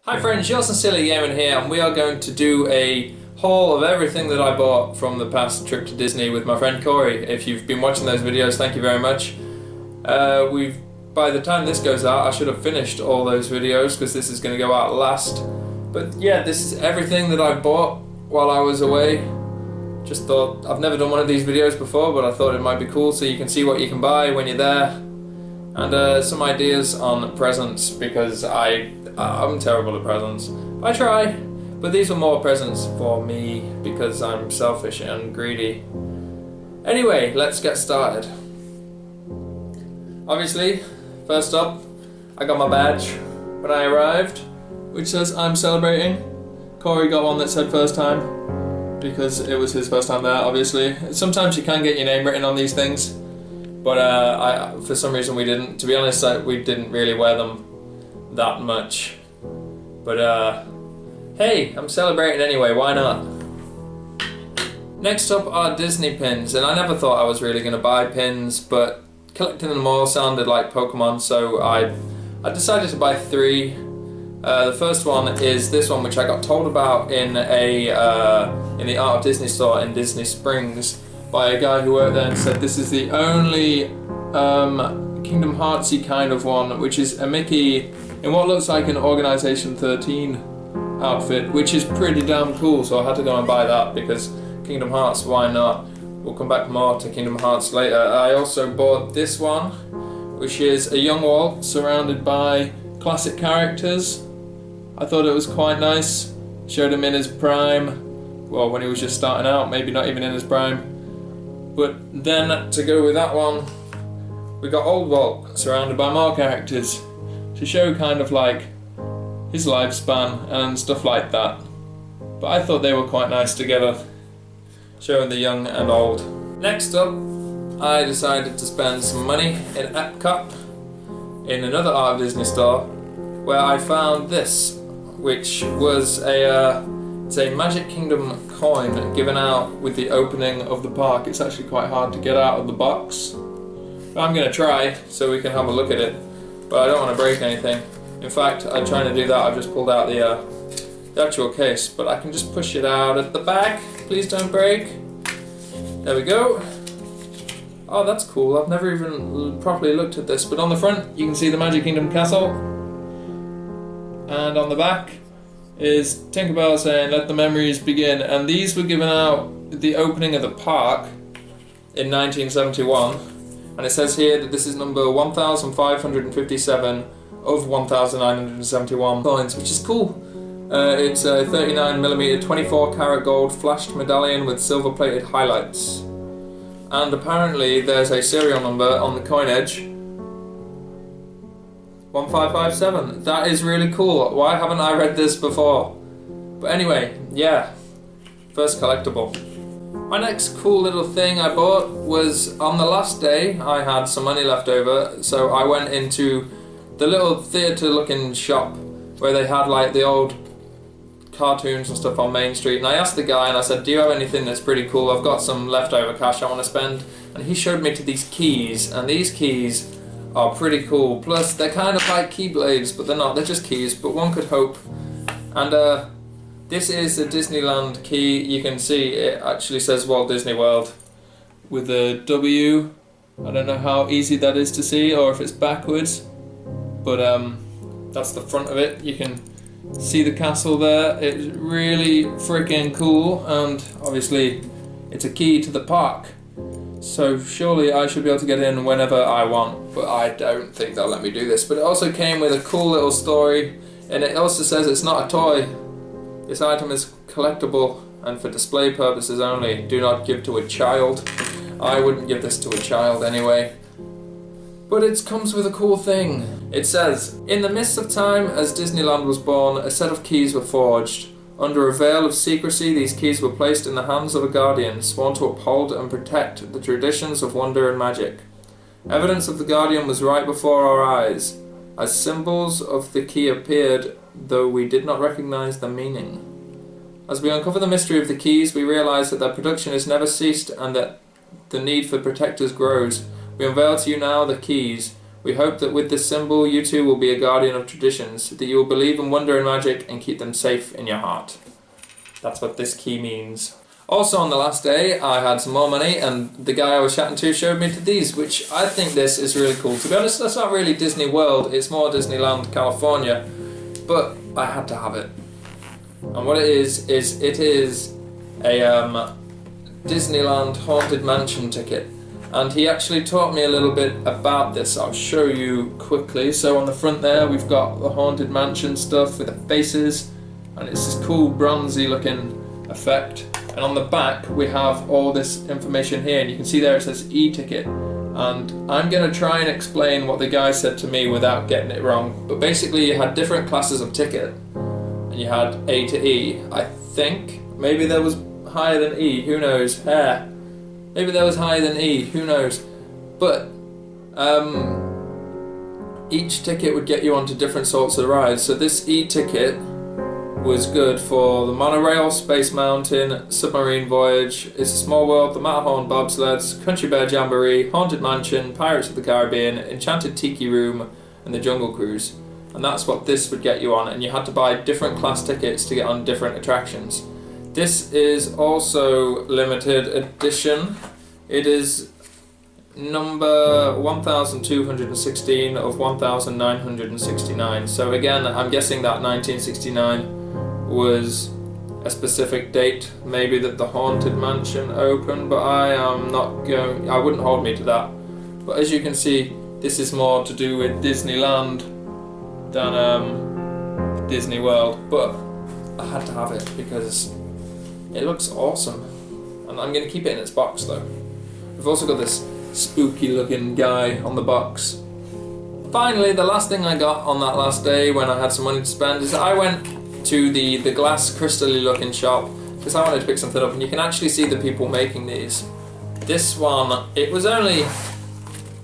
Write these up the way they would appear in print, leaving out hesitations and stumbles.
Hi friends, Yours Silly Gaming here, and we are going to do a haul of everything that I bought from the past trip to Disney with my friend Corey. If you've been watching those videos, thank you very much. By the time this goes out, I should have finished all those videos because this is going to go out last. But yeah, this is everything that I bought while I was away. Just thought, I've never done one of these videos before, but I thought it might be cool so you can see what you can buy when you're there. And some ideas on presents, because I'm terrible at presents. I try, but these were more presents for me because I'm selfish and greedy. Anyway, let's get started. Obviously, first up, I got my badge when I arrived, which says I'm celebrating. Corey got one that said first time, because it was his first time there, obviously. Sometimes you can get your name written on these things, but for some reason we didn't. To be honest, we didn't really wear them that much. But hey, I'm celebrating anyway, why not? Next up are Disney pins, and I never thought I was really going to buy pins, but collecting them all sounded like Pokemon, so I decided to buy three. The first one is this one, which I got told about in the Art of Disney store in Disney Springs by a guy who worked there, and said this is the only Kingdom Heartsy kind of one, which is a Mickey in what looks like an Organization 13 outfit, which is pretty damn cool, so I had to go and buy that because Kingdom Hearts, why not? We'll come back more to Kingdom Hearts later. I also bought this one, which is a young Walt surrounded by classic characters. I thought it was quite nice. Showed him in his prime, well, when he was just starting out, maybe not even in his prime. But then, to go with that one, we got old Walt surrounded by more characters to show kind of like his lifespan and stuff like that. But I thought they were quite nice together, showing the young and old. Next up, I decided to spend some money in Epcot in another Art of Disney store, where I found this, which was it's a Magic Kingdom coin given out with the opening of the park. It's actually quite hard to get out of the box. But I'm going to try so we can have a look at it, but I don't want to break anything. In fact, I'm trying to do that. I've just pulled out the actual case, but I can just push it out at the back. Please don't break. There we go. Oh, that's cool. I've never even properly looked at this, but on the front you can see the Magic Kingdom castle, and on the back is Tinkerbell saying let the memories begin, and these were given out at the opening of the park in 1971, and it says here that this is number 1557 of 1971 coins, which is cool. It's a 39mm 24 karat gold flashed medallion with silver plated highlights, and apparently there's a serial number on the coin edge, 1557. That is really cool. Why haven't I read this before? But anyway, yeah, first collectible. My next cool little thing I bought was, on the last day I had some money left over, so I went into the little theatre looking shop where they had like the old cartoons and stuff on Main Street, and I asked the guy and I said, do you have anything that's pretty cool? I've got some leftover cash I want to spend. And he showed me to these keys, and these keys are pretty cool. Plus they're kind of like keyblades, but they're not, they're just keys, but one could hope. And this is a Disneyland key. You can see it actually says Walt Disney World with a W. I don't know how easy that is to see or if it's backwards, but that's the front of it. You can see the castle there. It's really freaking cool, and obviously it's a key to the park, so surely I should be able to get in whenever I want, but I don't think they'll let me do this. But it also came with a cool little story, and it also says it's not a toy. This item is collectible and for display purposes only. Do not give to a child. I wouldn't give this to a child anyway. But it comes with a cool thing. It says, in the midst of time as Disneyland was born, a set of keys were forged. Under a veil of secrecy, these keys were placed in the hands of a guardian, sworn to uphold and protect the traditions of wonder and magic. Evidence of the guardian was right before our eyes, as symbols of the key appeared, though we did not recognize the meaning. As we uncover the mystery of the keys, we realize that their production has never ceased and that the need for protectors grows. We unveil to you now the keys, We hope that with this symbol, you too will be a guardian of traditions, that you will believe in wonder and magic and keep them safe in your heart. That's what this key means. Also on the last day, I had some more money, and the guy I was chatting to showed me these, which I think this is really cool. To be honest, that's not really Disney World, it's more Disneyland California, but I had to have it. And what it is it is a Disneyland Haunted Mansion ticket. And he actually taught me a little bit about this. I'll show you quickly. So on the front there, we've got the Haunted Mansion stuff with the faces, and it's this cool bronzy looking effect. And on the back, we have all this information here, and you can see there it says e-ticket. And I'm going to try and explain what the guy said to me without getting it wrong. But basically, you had different classes of ticket, and you had A to E. I think maybe there was higher than E. Who knows? Maybe there was higher than E. Who knows? But each ticket would get you onto different sorts of rides. So this E-ticket was good for the monorail, Space Mountain, Submarine Voyage, It's a Small World, the Matterhorn Bobsleds, Country Bear Jamboree, Haunted Mansion, Pirates of the Caribbean, Enchanted Tiki Room, and the Jungle Cruise. And that's what this would get you on, and you had to buy different class tickets to get on different attractions. This is also limited edition. It is number 1216 of 1969. So again, I'm guessing that 1969 was a specific date, maybe that the Haunted Mansion opened, but I wouldn't hold me to that. But as you can see, this is more to do with Disneyland than Disney World, but I had to have it because it looks awesome, and I'm going to keep it in its box though. We've also got this spooky looking guy on the box. Finally, the last thing I got on that last day when I had some money to spend is I went to the glass crystally looking shop because I wanted to pick something up, and you can actually see the people making these. This one, it was only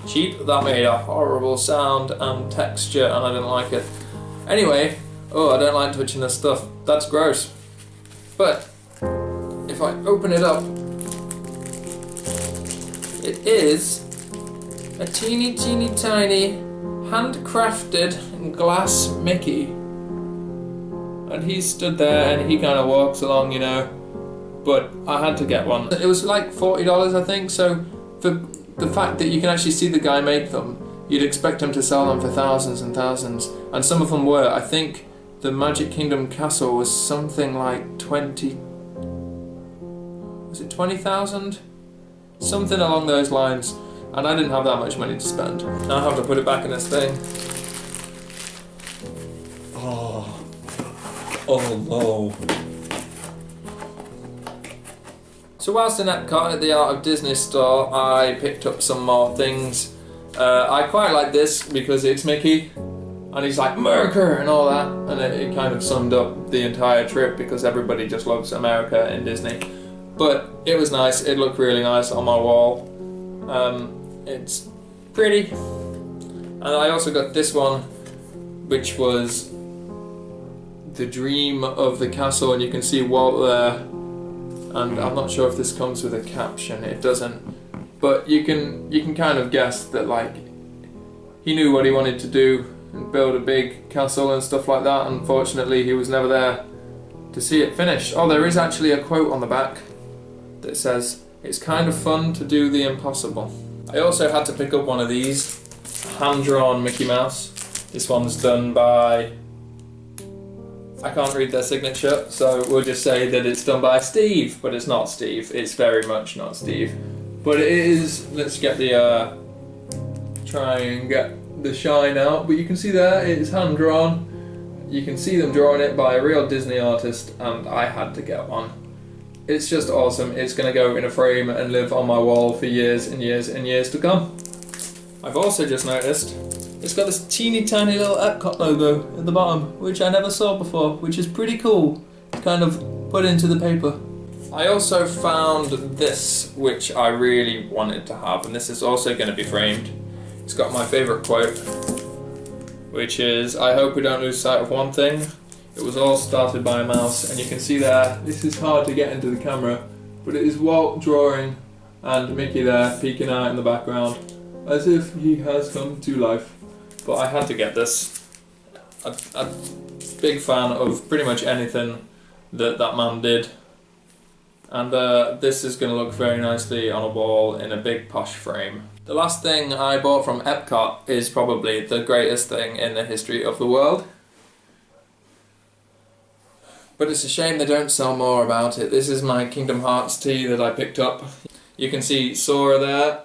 cheap. That made a horrible sound and texture, and I didn't like it. Anyway, I don't like touching this stuff. That's gross. But if I open it up, it is a teeny tiny handcrafted glass Mickey. And he stood there and he kind of walks along, you know, but I had to get one. It was like $40, I think, so for the fact that you can actually see the guy make them, you'd expect him to sell them for thousands and thousands, and some of them were. I think the Magic Kingdom castle was something like 20,000? Something along those lines, and I didn't have that much money to spend. Now I have to put it back in this thing. Oh no. So whilst in Epcot at the Art of Disney store, I picked up some more things. I quite like this because it's Mickey, and he's like, America, and all that, and it kind of summed up the entire trip because everybody just loves America in Disney. But it was nice, it looked really nice on my wall. It's pretty. And I also got this one, which was the dream of the castle, and you can see Walt there. And I'm not sure if this comes with a caption, it doesn't. But you can kind of guess that, like, he knew what he wanted to do and build a big castle and stuff like that. Unfortunately, he was never there to see it finished. Oh, there is actually a quote on the back that says, "It's kind of fun to do the impossible." I also had to pick up one of these, hand-drawn Mickey Mouse. This one's done by, I can't read their signature, so we'll just say that it's done by Steve, but it's not Steve. It's very much not Steve. But it is, let's get the, try and get the shine out, but you can see there, it's hand-drawn. You can see them drawing it by a real Disney artist, and I had to get one. It's just awesome. It's going to go in a frame and live on my wall for years and years and years to come. I've also just noticed it's got this teeny tiny little Epcot logo at the bottom, which I never saw before, which is pretty cool to kind of put into the paper. I also found this, which I really wanted to have, and this is also going to be framed. It's got my favourite quote, which is, "I hope we don't lose sight of one thing. It was all started by a mouse." And you can see there, this is hard to get into the camera, but it is Walt drawing and Mickey there peeking out in the background as if he has come to life. but I had to get this. I'm big fan of pretty much anything that man did. And this is going to look very nicely on a wall in a big posh frame. The last thing I bought from Epcot is probably the greatest thing in the history of the world. But it's a shame they don't sell more about it. This is my Kingdom Hearts tee that I picked up. You can see Sora there,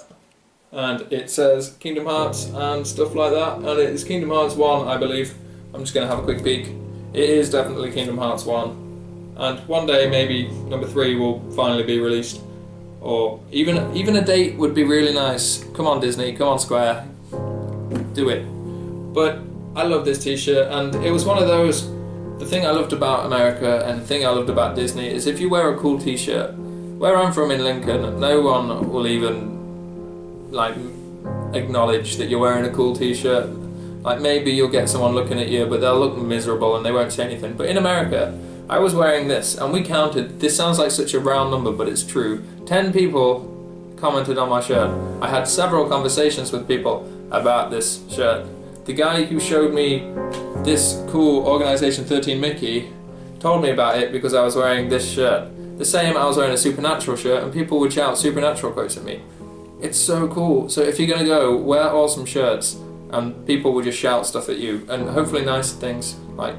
and it says Kingdom Hearts and stuff like that, and it's Kingdom Hearts 1, I believe. I'm just going to have a quick peek. It is definitely Kingdom Hearts 1. And one day maybe number 3 will finally be released, or even a date would be really nice. Come on Disney, come on Square, do it. But I love this t-shirt, and it was one of those, the thing I loved about America and the thing I loved about Disney is if you wear a cool t-shirt, where I'm from in Lincoln, no one will even like acknowledge that you're wearing a cool t-shirt. Like maybe you'll get someone looking at you, but they'll look miserable and they won't say anything. But in America, I was wearing this, and we counted, this sounds like such a round number, but it's true. 10 people commented on my shirt. I had several conversations with people about this shirt. The guy who showed me this cool Organization 13 Mickey told me about it because I was wearing this shirt. The same, I was wearing a Supernatural shirt, and people would shout Supernatural quotes at me. It's so cool. So if you're going to go, wear awesome shirts, and people will just shout stuff at you, and hopefully nice things, like,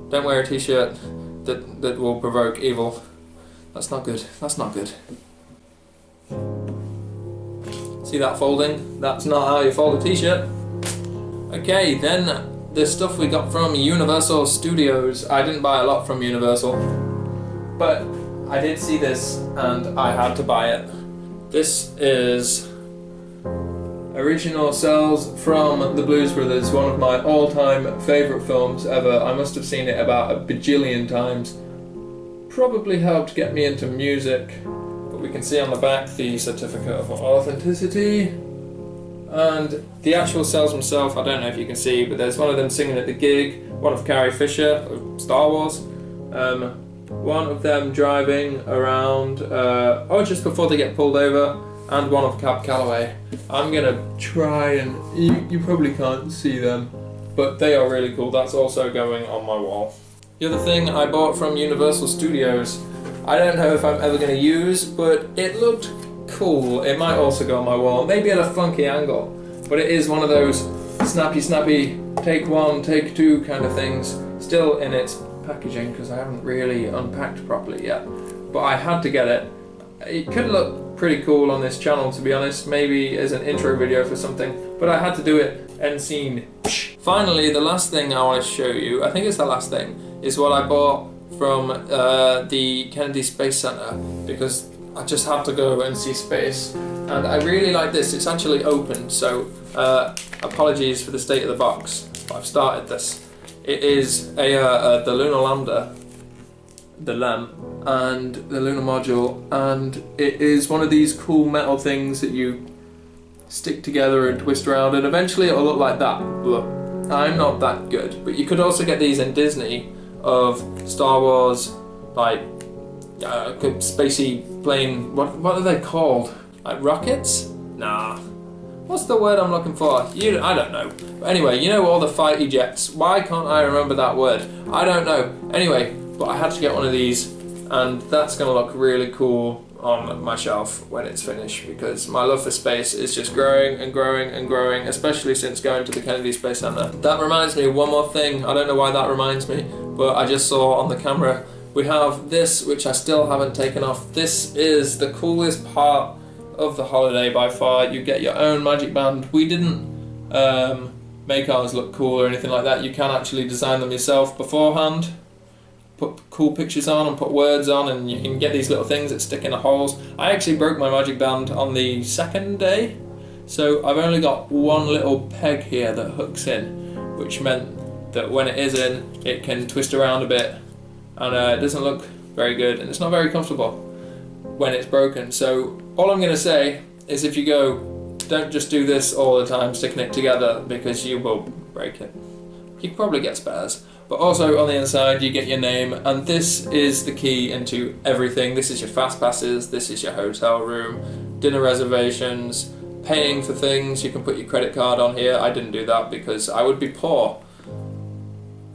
don't wear a t-shirt that will provoke evil. That's not good. That's not good. See that folding? That's not how you fold a t-shirt. Okay, then the stuff we got from Universal Studios. I didn't buy a lot from Universal, but I did see this and I had to buy it. This is original cells from The Blues Brothers, one of my all-time favourite films ever. I must have seen it about a bajillion times. Probably helped get me into music, but we can see on the back the certificate of authenticity. And the actual cells themselves, I don't know if you can see, but there's one of them singing at the gig, one of Carrie Fisher of Star Wars, one of them driving around, just before they get pulled over, and one of Cab Calloway. I'm gonna try and, you probably can't see them, but they are really cool. That's also going on my wall. The other thing I bought from Universal Studios, I don't know if I'm ever gonna use, but it looked cool. It might also go on my wall, maybe at a funky angle, but it is one of those snappy, take one, take two kind of things, still in its packaging because I haven't really unpacked properly yet, but I had to get it. It could look pretty cool on this channel, to be honest, maybe as an intro video for something, but I had to do it end scene. Finally, the last thing I want to show you, I think it's the last thing, is what I bought from the Kennedy Space Center, because I just had to go and see space, and I really like this. It's actually open, so apologies for the state of the box, but I've started this. It is the lunar lander, the LEM, and the lunar module, and it is one of these cool metal things that you stick together and twist around, and eventually it'll look like that. But I'm not that good, but you could also get these in Disney of Star Wars, like spacey plane, what are they called? Like rockets? Nah. What's the word I'm looking for? I don't know. But anyway, you know all the fighty jets. Why can't I remember that word? I don't know. Anyway, but I had to get one of these, and that's going to look really cool on my shelf when it's finished, because my love for space is just growing and growing and growing, especially since going to the Kennedy Space Center. That reminds me of one more thing. I don't know why that reminds me, but I just saw on the camera we have this, which I still haven't taken off. This is the coolest part of the holiday by far. You get your own magic band. We didn't make ours look cool or anything like that. You can actually design them yourself beforehand, put cool pictures on and put words on, and you can get these little things that stick in the holes. I actually broke my magic band on the second day, so I've only got one little peg here that hooks in, which meant that when it is in, it can twist around a bit, and it doesn't look very good, and it's not very comfortable when it's broken. So all I'm going to say is, if you go, don't just do this all the time, sticking it together, because you will break it. You can probably get spares. But also on the inside you get your name, and this is the key into everything. This is your fast passes, this is your hotel room, dinner reservations, paying for things, you can put your credit card on here. I didn't do that because I would be poor.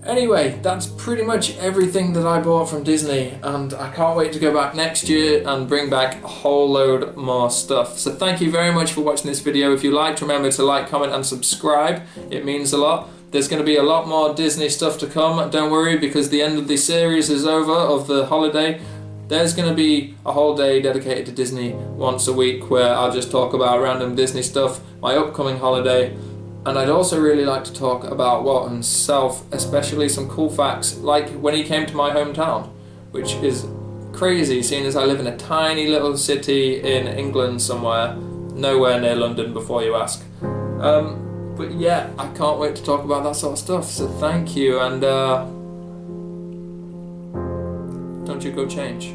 Anyway, that's pretty much everything that I bought from Disney, and I can't wait to go back next year and bring back a whole load more stuff. So thank you very much for watching this video. If you liked, remember to like, comment and subscribe. It means a lot. There's going to be a lot more Disney stuff to come, don't worry, because the end of the series is over, of the holiday. There's going to be a whole day dedicated to Disney once a week where I'll just talk about random Disney stuff, my upcoming holiday. And I'd also really like to talk about Walton's self, especially some cool facts, like when he came to my hometown, which is crazy, seeing as I live in a tiny little city in England somewhere, nowhere near London before you ask. But yeah, I can't wait to talk about that sort of stuff, so thank you, and don't you go change.